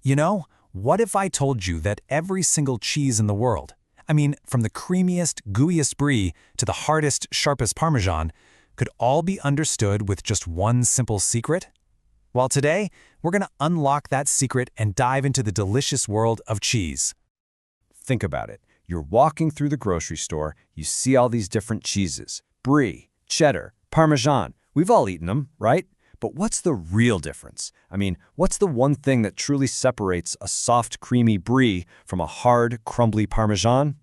You know, what if I told you that every single cheese in the world, I mean, from the creamiest, gooeyest brie to the hardest, sharpest Parmesan, could all be understood with just one simple secret? Well, today, we're going to unlock that secret and dive into the delicious world of cheese. Think about it. You're walking through the grocery store, you see all these different cheeses. Brie, cheddar, Parmesan. We've all eaten them, right? But what's the real difference? I mean, what's the one thing that truly separates a soft, creamy brie from a hard, crumbly Parmesan?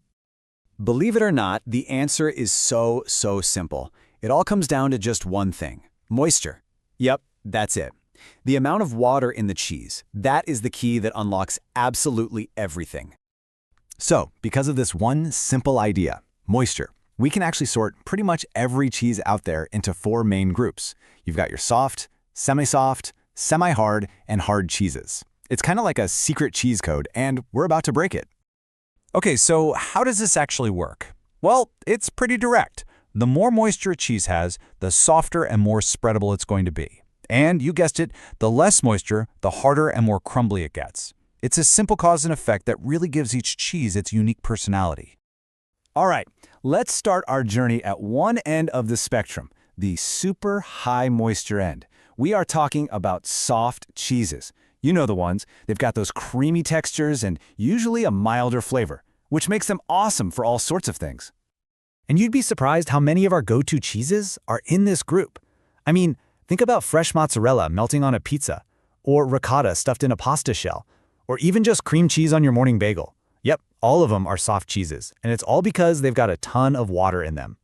Believe it or not, the answer is so simple. It all comes down to just one thing: moisture. Yep, that's it. The amount of water in the cheese, that is the key that unlocks absolutely everything. So, because of this one simple idea, moisture, we can actually sort pretty much every cheese out there into 4 main groups. You've got your soft, semi-soft, semi-hard, and hard cheeses. It's kind of like a secret cheese code, and we're about to break it. Okay, so how does this actually work? Well, it's pretty direct. The more moisture a cheese has, the softer and more spreadable it's going to be. And you guessed it, the less moisture, the harder and more crumbly it gets. It's a simple cause and effect that really gives each cheese its unique personality. All right, let's start our journey at one end of the spectrum, the super high moisture end. We are talking about soft cheeses. You know the ones. They've got those creamy textures and usually a milder flavor, which makes them awesome for all sorts of things. And you'd be surprised how many of our go-to cheeses are in this group. I mean, think about fresh mozzarella melting on a pizza, or ricotta stuffed in a pasta shell, or even just cream cheese on your morning bagel. Yep, all of them are soft cheeses, and it's all because they've got a ton of water in them.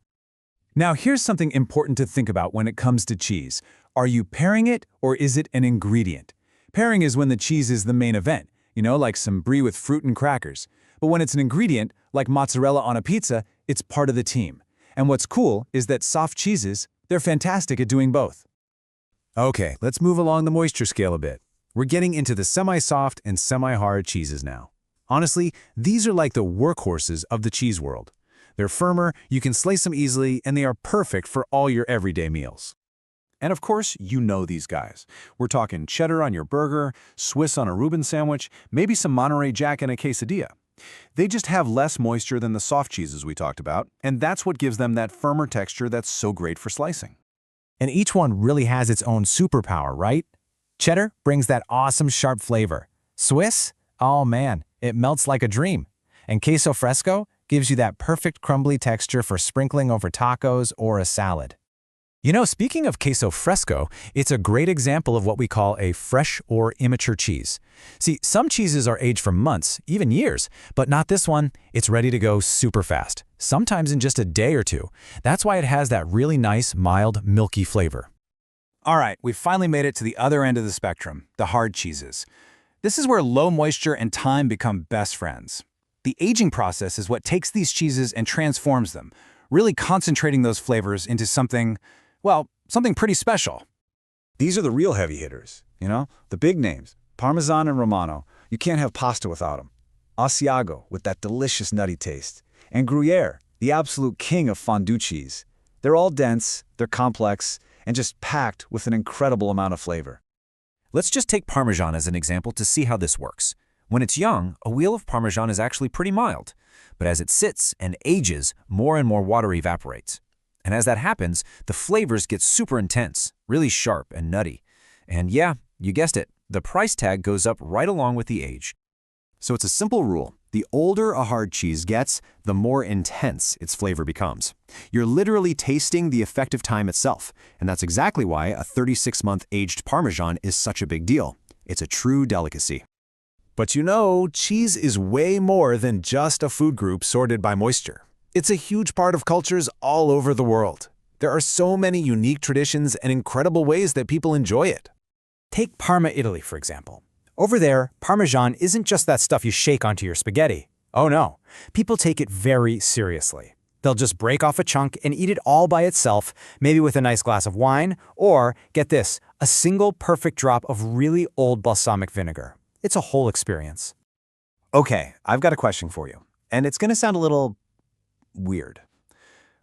Now, here's something important to think about when it comes to cheese. Are you pairing it, or is it an ingredient? Pairing is when the cheese is the main event, like some brie with fruit and crackers. But when it's an ingredient, like mozzarella on a pizza, it's part of the team. And what's cool is that soft cheeses, they're fantastic at doing both. Okay, let's move along the moisture scale a bit. We're getting into the semi-soft and semi-hard cheeses now. Honestly, these are like the workhorses of the cheese world. They're firmer, you can slice them easily, and they are perfect for all your everyday meals. And of course, you know these guys. We're talking cheddar on your burger, Swiss on a Reuben sandwich, maybe some Monterey Jack in a quesadilla. They just have less moisture than the soft cheeses we talked about, and that's what gives them that firmer texture that's so great for slicing. And each one really has its own superpower, right? Cheddar brings that awesome sharp flavor. Swiss? Oh man, it melts like a dream. And queso fresco gives you that perfect crumbly texture for sprinkling over tacos or a salad. Speaking of queso fresco, it's a great example of what we call a fresh or immature cheese. See, some cheeses are aged for months, even years, but not this one. It's ready to go super fast, sometimes in just a day or two. That's why it has that really nice, mild, milky flavor. All right, we've finally made it to the other end of the spectrum, the hard cheeses. This is where low moisture and time become best friends. The aging process is what takes these cheeses and transforms them, really concentrating those flavors into something pretty special. These are the real heavy hitters, the big names. Parmesan and Romano, you can't have pasta without them. Asiago, with that delicious nutty taste. And Gruyere, the absolute king of fondue cheese. They're all dense, they're complex, and just packed with an incredible amount of flavor. Let's just take Parmesan as an example to see how this works. When it's young, a wheel of Parmesan is actually pretty mild. But as it sits and ages, more and more water evaporates. And as that happens, the flavors get super intense, really sharp and nutty. And yeah, you guessed it, the price tag goes up right along with the age. So it's a simple rule. The older a hard cheese gets, the more intense its flavor becomes. You're literally tasting the effective time itself. And that's exactly why a 36-month aged Parmesan is such a big deal. It's a true delicacy. But cheese is way more than just a food group sorted by moisture. It's a huge part of cultures all over the world. There are so many unique traditions and incredible ways that people enjoy it. Take Parma, Italy, for example. Over there, Parmesan isn't just that stuff you shake onto your spaghetti. Oh no, people take it very seriously. They'll just break off a chunk and eat it all by itself, maybe with a nice glass of wine, or, get this, a single perfect drop of really old balsamic vinegar. It's a whole experience. Okay, I've got a question for you, and it's going to sound a little weird.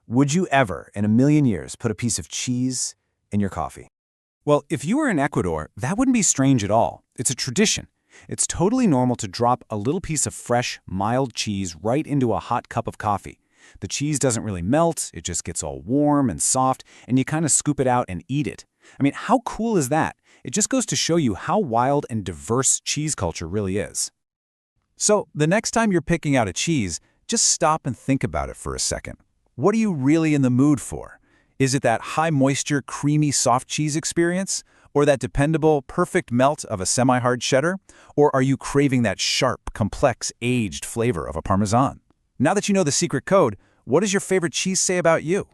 Would you ever, in a million years, put a piece of cheese in your coffee? Well, if you were in Ecuador, that wouldn't be strange at all. It's a tradition. It's totally normal to drop a little piece of fresh, mild cheese right into a hot cup of coffee. The cheese doesn't really melt, it just gets all warm and soft, and you kind of scoop it out and eat it. I mean, how cool is that? It just goes to show you how wild and diverse cheese culture really is. So, the next time you're picking out a cheese, just stop and think about it for a second. What are you really in the mood for? Is it that high-moisture, creamy, soft cheese experience? Or that dependable, perfect melt of a semi-hard cheddar? Or are you craving that sharp, complex, aged flavor of a Parmesan? Now that you know the secret code, what does your favorite cheese say about you?